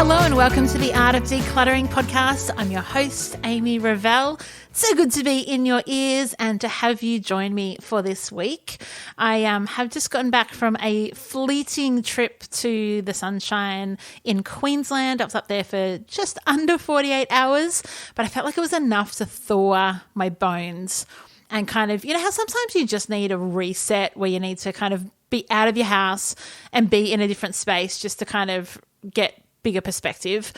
Hello and welcome to the Art of Decluttering podcast. I'm your host, Amy Revell. So good to be in your ears and to have you join me for this week. I have just gotten back from a fleeting trip to the sunshine in Queensland. I was up there for just under 48 hours, but I felt like it was enough to thaw my bones and kind of, you know how sometimes you just need a reset where you need to kind of be out of your house and be in a different space just to kind of get bigger perspective.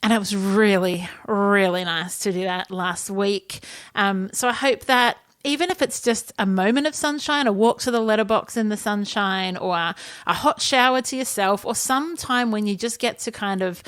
And it was really, really nice to do that last week. So I hope that even if it's just a moment of sunshine, a walk to the letterbox in the sunshine, or a hot shower to yourself, or some time when you just get to kind of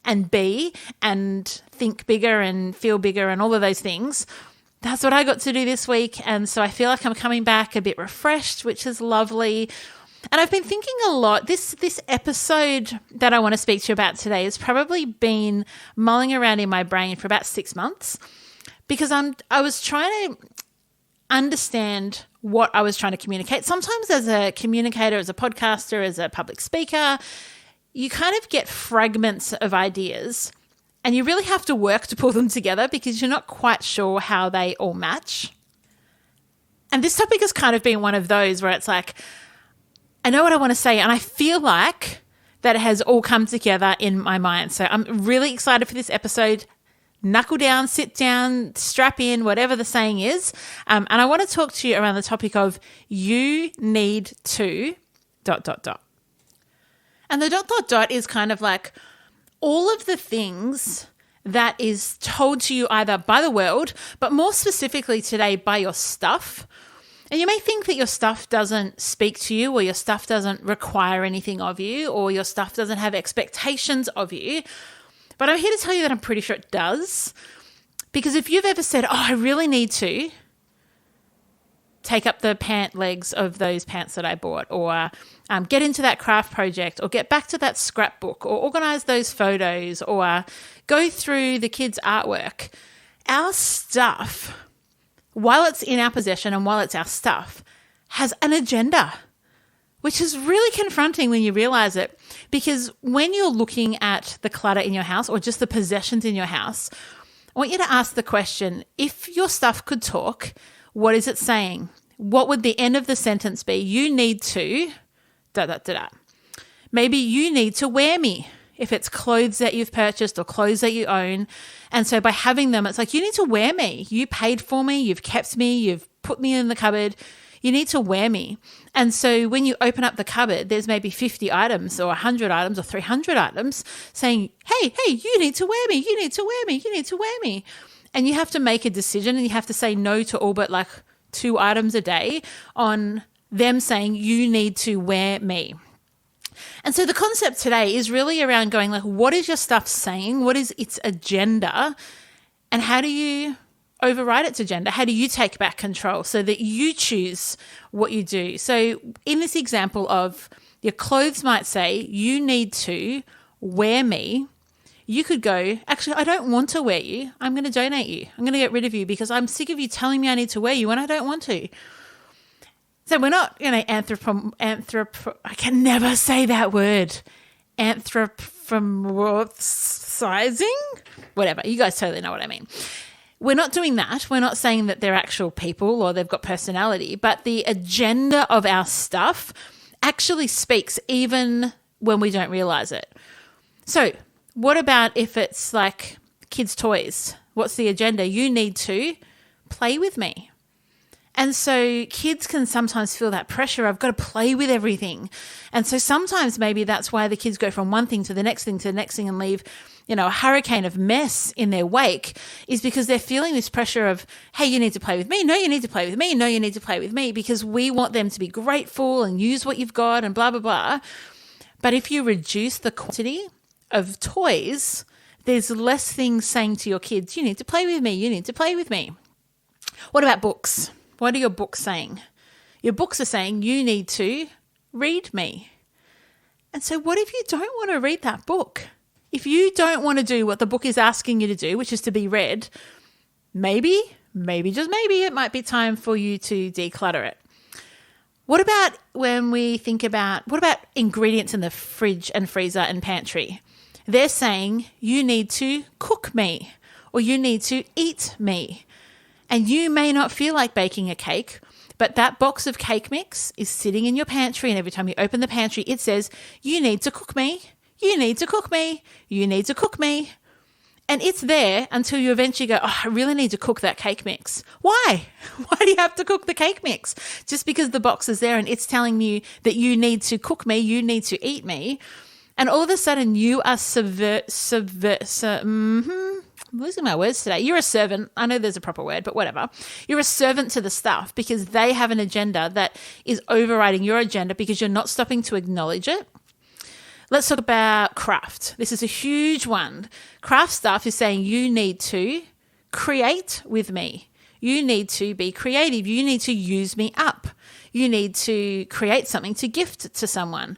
and be and think bigger and feel bigger and all of those things, that's what I got to do this week. And so I feel like I'm coming back a bit refreshed, which is lovely. And I've been thinking a lot, this episode that I want to speak to you about today has probably been mulling around in my brain for about 6 months, because I was trying to understand what I was trying to communicate. Sometimes as a communicator, as a podcaster, as a public speaker, you kind of get fragments of ideas and you really have to work to pull them together because you're not quite sure how they all match. And this topic has kind of been one of those where it's like, I know what I want to say, and I feel like that it has all come together in my mind. So I'm really excited for this episode. Knuckle down, sit down, strap in, whatever the saying is. And I want to talk to you around the topic of you need to ... And the ... is kind of like all of the things that is told to you either by the world, but more specifically today by your stuff. And you may think that your stuff doesn't speak to you, or your stuff doesn't require anything of you, or your stuff doesn't have expectations of you. But I'm here to tell you that I'm pretty sure it does. Because if you've ever said, I really need to take up the pant legs of those pants that I bought, or get into that craft project, or get back to that scrapbook, or organize those photos, or go through the kids' artwork, our stuff, while it's in our possession and while it's our stuff, has an agenda, which is really confronting when you realize it. Because when you're looking at the clutter in your house or just the possessions in your house, I want you to ask the question, if your stuff could talk, what is it saying? What would the end of the sentence be? You need to ... Maybe you need to wear me. If it's clothes that you've purchased or clothes that you own. And so by having them, it's like, you need to wear me. You paid for me. You've kept me. You've put me in the cupboard. You need to wear me. And so when you open up the cupboard, there's maybe 50 items or 100 items or 300 items saying, hey, you need to wear me. You need to wear me. You need to wear me. And you have to make a decision, and you have to say no to all but like 2 items a day on them saying, you need to wear me. And so the concept today is really around going like, what is your stuff saying? What is its agenda? And how do you override its agenda? How do you take back control so that you choose what you do? So in this example of your clothes might say, you need to wear me. You could go, actually, I don't want to wear you. I'm going to donate you. I'm going to get rid of you because I'm sick of you telling me I need to wear you when I don't want to. So we're not, I can never say that word. Anthropomorphizing? Whatever. You guys totally know what I mean. We're not doing that. We're not saying that they're actual people or they've got personality, but the agenda of our stuff actually speaks even when we don't realize it. So what about if it's like kids' toys? What's the agenda? You need to play with me. And so kids can sometimes feel that pressure. I've got to play with everything. And so sometimes maybe that's why the kids go from one thing to the next thing to the next thing and leave, a hurricane of mess in their wake, is because they're feeling this pressure of, hey, you need to play with me. No, you need to play with me. No, you need to play with me, because we want them to be grateful and use what you've got and blah, blah, blah. But if you reduce the quantity of toys, there's less things saying to your kids, you need to play with me. You need to play with me. What about books? What are your books saying? Your books are saying you need to read me. And so what if you don't want to read that book? If you don't want to do what the book is asking you to do, which is to be read, maybe, just maybe, it might be time for you to declutter it. What about when we think about, what about ingredients in the fridge and freezer and pantry? They're saying you need to cook me or you need to eat me. And you may not feel like baking a cake, but that box of cake mix is sitting in your pantry, and every time you open the pantry, it says, you need to cook me, you need to cook me, you need to cook me. And it's there until you eventually go, oh, I really need to cook that cake mix. Why? Why do you have to cook the cake mix? Just because the box is there and it's telling you that you need to cook me, you need to eat me. And all of a sudden you are I'm losing my words today. You're a servant. I know there's a proper word, but whatever. You're a servant to the stuff because they have an agenda that is overriding your agenda because you're not stopping to acknowledge it. Let's talk about craft. This is a huge one. Craft stuff is saying you need to create with me. You need to be creative. You need to use me up. You need to create something to gift to someone.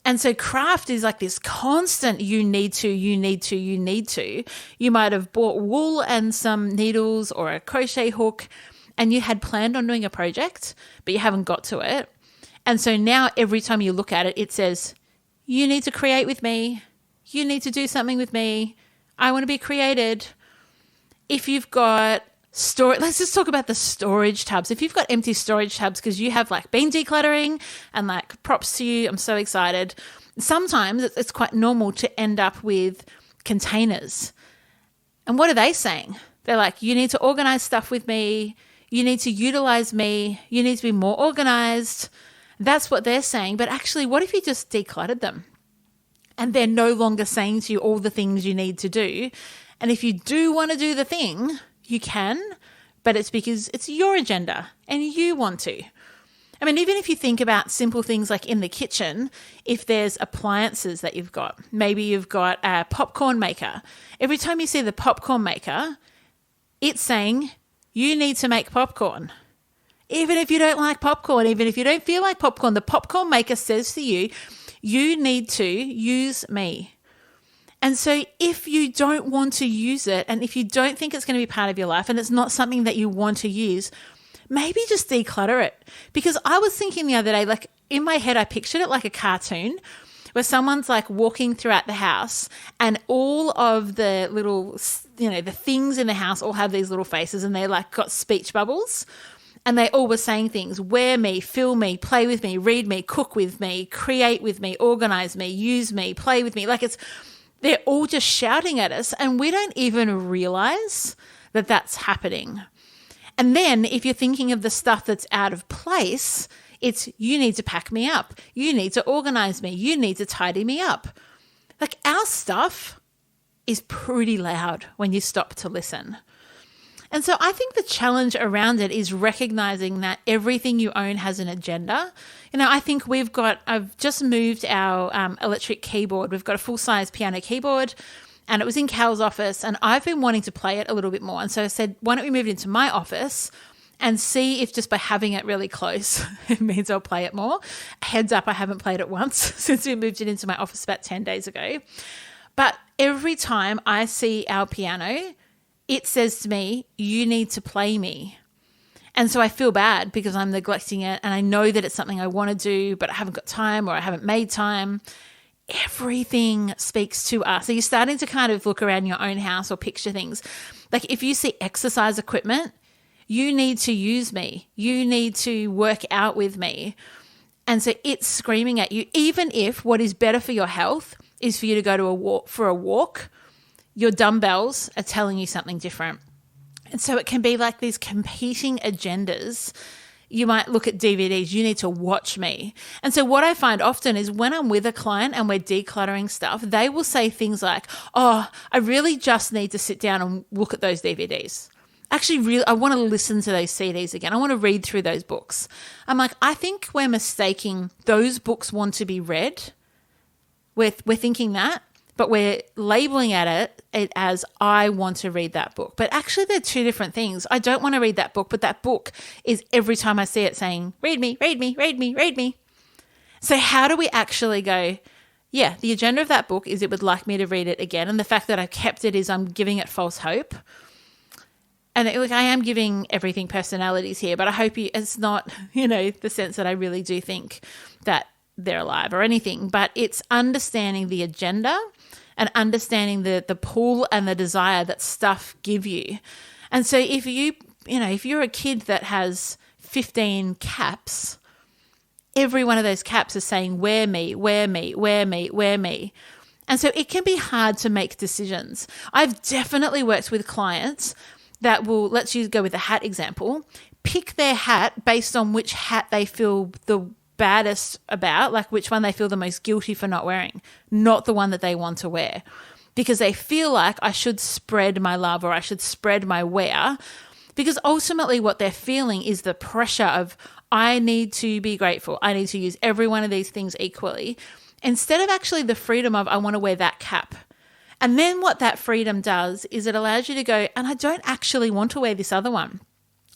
And so craft is like this constant you need to. You might have bought wool and some needles or a crochet hook and you had planned on doing a project, but you haven't got to it. And so now every time you look at it, it says, you need to create with me. You need to do something with me. I want to be created. If you've got storage, let's just talk about the storage tubs. If you've got empty storage tubs because you have like been decluttering and like props to you, I'm so excited. Sometimes it's quite normal to end up with containers. And what are they saying? They're like, you need to organize stuff with me. You need to utilize me. You need to be more organized. That's what they're saying. But actually, what if you just decluttered them? And they're no longer saying to you all the things you need to do. And if you do want to do the thing, you can, but it's because it's your agenda and you want to. I mean, even if you think about simple things like in the kitchen, if there's appliances that you've got, maybe you've got a popcorn maker. Every time you see the popcorn maker, it's saying you need to make popcorn. Even if you don't like popcorn, even if you don't feel like popcorn, the popcorn maker says to you, you need to use me. And so if you don't want to use it and if you don't think it's going to be part of your life and it's not something that you want to use, maybe just declutter it. Because I was thinking the other day, like in my head, I pictured it like a cartoon where someone's like walking throughout the house and all of the little, the things in the house all have these little faces and they like got speech bubbles. And they all were saying things, wear me, fill me, play with me, read me, cook with me, create with me, organize me, use me, play with me. They're all just shouting at us and we don't even realize that that's happening. And then if you're thinking of the stuff that's out of place, it's you need to pack me up. You need to organize me. You need to tidy me up. Like our stuff is pretty loud when you stop to listen. And so I think the challenge around it is recognizing that everything you own has an agenda. I think I've just moved our electric keyboard. We've got a full-size piano keyboard and it was in Cal's office and I've been wanting to play it a little bit more. And so I said, why don't we move it into my office and see if just by having it really close, it means I'll play it more. Heads up, I haven't played it once since we moved it into my office about 10 days ago. But every time I see our piano, it says to me, you need to play me. And so I feel bad because I'm neglecting it and I know that it's something I want to do, but I haven't got time or I haven't made time. Everything speaks to us. So you're starting to kind of look around your own house or picture things. Like if you see exercise equipment, you need to use me. You need to work out with me. And so it's screaming at you, even if what is better for your health is for you to go for a walk, your dumbbells are telling you something different. And so it can be like these competing agendas. You might look at DVDs, you need to watch me. And so what I find often is when I'm with a client and we're decluttering stuff, they will say things like, oh, I really just need to sit down and look at those DVDs. Actually, I want to listen to those CDs again. I want to read through those books. I'm like, I think we're mistaking those books want to be read. We're thinking that. But we're labeling it as I want to read that book. But actually they're two different things. I don't want to read that book, but that book is every time I see it saying, read me, read me, read me, read me. So how do we actually go, yeah, the agenda of that book is it would like me to read it again. And the fact that I've kept it is I'm giving it false hope. look, I am giving everything personalities here, but I hope it's not, the sense that I really do think that they're alive or anything, but it's understanding the agenda and understanding the pull and the desire that stuff give you. And so if you're a kid that has 15 caps, every one of those caps is saying, wear me, wear me, wear me, wear me. And so it can be hard to make decisions. I've definitely worked with clients that will, let's go with the hat example, pick their hat based on which hat they feel the baddest about, like which one they feel the most guilty for not wearing, not the one that they want to wear, because they feel like I should spread my love or I should spread my wear, because ultimately what they're feeling is the pressure of, I need to be grateful, I need to use every one of these things equally, instead of actually the freedom of, I want to wear that cap. And then what that freedom does is it allows you to go, and I don't actually want to wear this other one.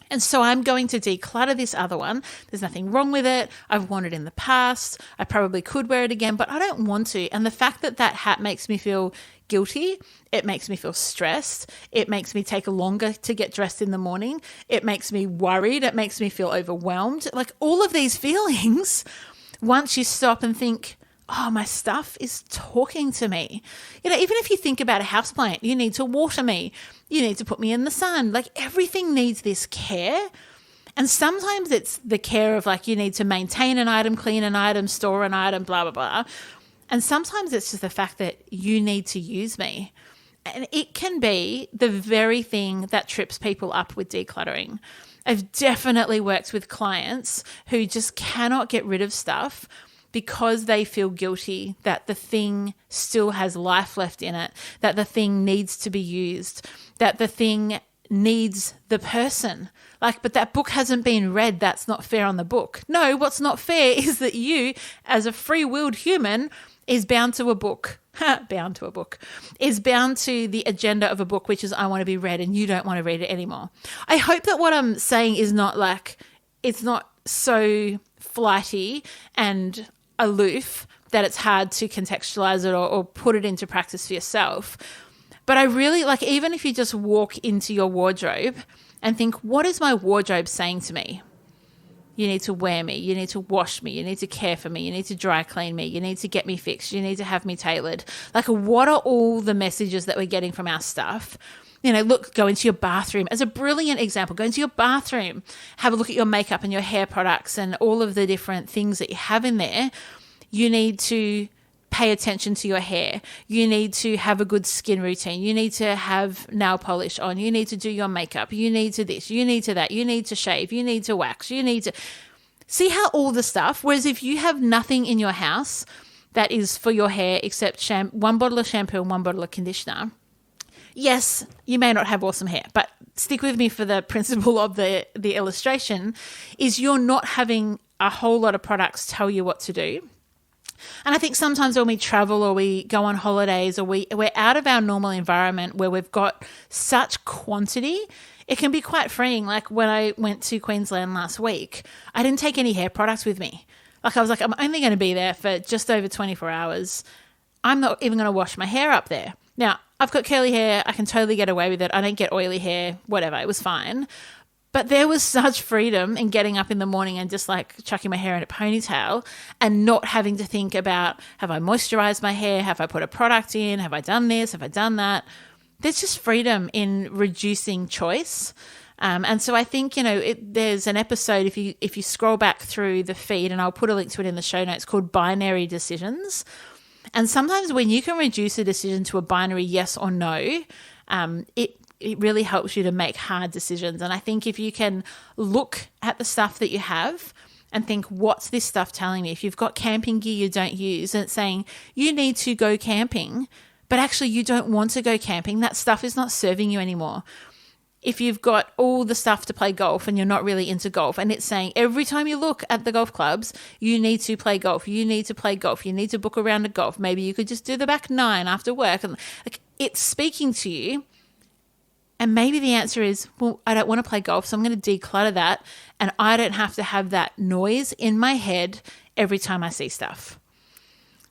And so I'm going to declutter this other one. There's nothing wrong with it. I've worn it in the past. I probably could wear it again, but I don't want to. And the fact that that hat makes me feel guilty, it makes me feel stressed. It makes me take longer to get dressed in the morning. It makes me worried. It makes me feel overwhelmed. Like all of these feelings, once you stop and think, oh, my stuff is talking to me. Even if you think about a houseplant, you need to water me. You need to put me in the sun. Like everything needs this care. And sometimes it's the care of like you need to maintain an item, clean an item, store an item, blah, blah, blah. And sometimes it's just the fact that you need to use me. And it can be the very thing that trips people up with decluttering. I've definitely worked with clients who just cannot get rid of stuff because they feel guilty that the thing still has life left in it, that the thing needs to be used, that the thing needs the person. But that book hasn't been read. That's not fair on the book. No, what's not fair is that you, as a free-willed human, is bound to a book. Is bound to the agenda of a book, which is I want to be read, and you don't want to read it anymore. I hope that what I'm saying is not it's not so flighty and aloof that it's hard to contextualize it or put it into practice for yourself. But I really even if you just walk into your wardrobe and think, what is my wardrobe saying to me? You need to wear me. You need to wash me. You need to care for me. You need to dry clean me. You need to get me fixed. You need to have me tailored. What are all the messages that we're getting from our stuff? Go into your bathroom as a brilliant example. Go into your bathroom, have a look at your makeup and your hair products and all of the different things that you have in there. You need to pay attention to your hair. You need to have a good skin routine. You need to have nail polish on. You need to do your makeup. You need to this. You need to that. You need to shave. You need to wax. You need to see how all the stuff. Whereas if you have nothing in your house that is for your hair except one bottle of shampoo and one bottle of conditioner, yes, you may not have awesome hair, but stick with me for the principle of the illustration is you're not having a whole lot of products tell you what to do. And I think sometimes when we travel or we go on holidays or we're out of our normal environment where we've got such quantity, it can be quite freeing. Like when I went to Queensland last week, I didn't take any hair products with me. I was like, I'm only going to be there for just over 24 hours. I'm not even going to wash my hair up there. Now, I've got curly hair. I can totally get away with it. I don't get oily hair, whatever. It was fine. But there was such freedom in getting up in the morning and just chucking my hair in a ponytail and not having to think about, have I moisturized my hair? Have I put a product in? Have I done this? Have I done that? There's just freedom in reducing choice. And so I think, there's an episode, if you scroll back through the feed, and I'll put a link to it in the show notes, called Binary Decisions. And sometimes when you can reduce a decision to a binary yes or no, it really helps you to make hard decisions. And I think if you can look at the stuff that you have and think, what's this stuff telling me? If you've got camping gear you don't use and it's saying you need to go camping, but actually you don't want to go camping, that stuff is not serving you anymore. If you've got all the stuff to play golf and you're not really into golf and it's saying every time you look at the golf clubs, you need to play golf, you need to play golf, you need to book a round of golf, maybe you could just do the back 9 after work. And it's speaking to you. And maybe the answer is, well, I don't want to play golf, so I'm going to declutter that and I don't have to have that noise in my head every time I see stuff.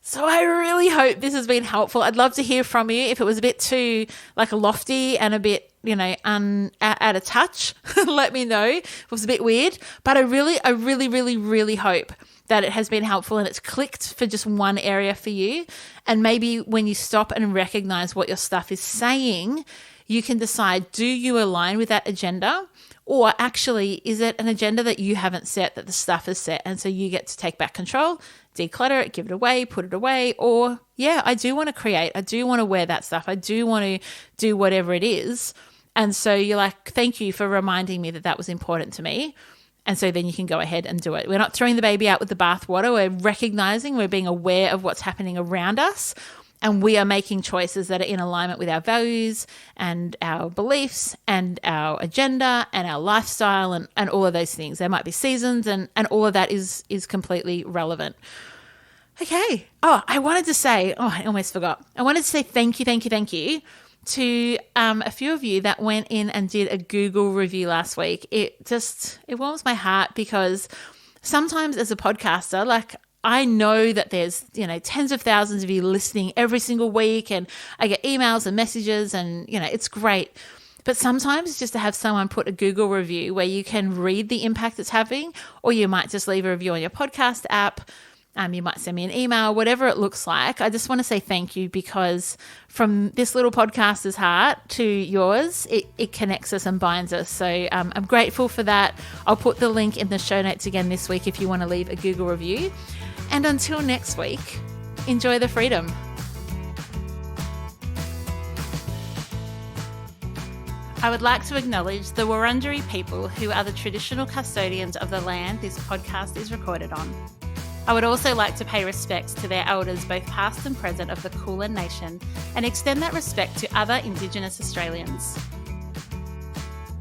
So I really hope this has been helpful. I'd love to hear from you. If it was a bit too lofty and a bit, out of touch, let me know. If it was a bit weird, but I really hope that it has been helpful and it's clicked for just one area for you. And maybe when you stop and recognize what your stuff is saying, you can decide, do you align with that agenda? Or actually, is it an agenda that you haven't set that the stuff is set? And so you get to take back control, declutter it, give it away, put it away. Or, yeah, I do want to create. I do want to wear that stuff. I do want to do whatever it is. And so you're like, thank you for reminding me that that was important to me. And so then you can go ahead and do it. We're not throwing the baby out with the bathwater. We're recognizing, we're being aware of what's happening around us. And we are making choices that are in alignment with our values and our beliefs and our agenda and our lifestyle and all of those things. There might be seasons and all of that is completely relevant. Okay. Oh, I wanted to say, I almost forgot. I wanted to say thank you to a few of you that went in and did a Google review last week. It warms my heart because sometimes as a podcaster, I know that there's, tens of thousands of you listening every single week, and I get emails and messages and, it's great. But sometimes just to have someone put a Google review where you can read the impact it's having, or you might just leave a review on your podcast app. You might send me an email, whatever it looks like. I just want to say thank you, because from this little podcaster's heart to yours, it connects us and binds us. So I'm grateful for that. I'll put the link in the show notes again this week if you want to leave a Google review. And until next week, enjoy the freedom. I would like to acknowledge the Wurundjeri people who are the traditional custodians of the land this podcast is recorded on. I would also like to pay respects to their elders, both past and present, of the Kulin Nation, and extend that respect to other Indigenous Australians.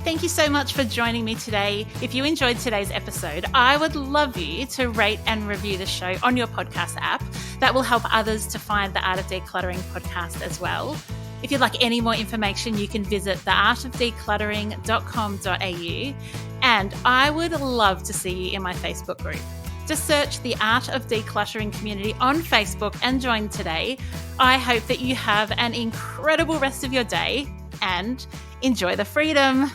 Thank you so much for joining me today. If you enjoyed today's episode, I would love you to rate and review the show on your podcast app. That will help others to find the Art of Decluttering podcast as well. If you'd like any more information, you can visit theartofdecluttering.com.au, and I would love to see you in my Facebook group. Just search the Art of Decluttering community on Facebook and join today. I hope that you have an incredible rest of your day and enjoy the freedom.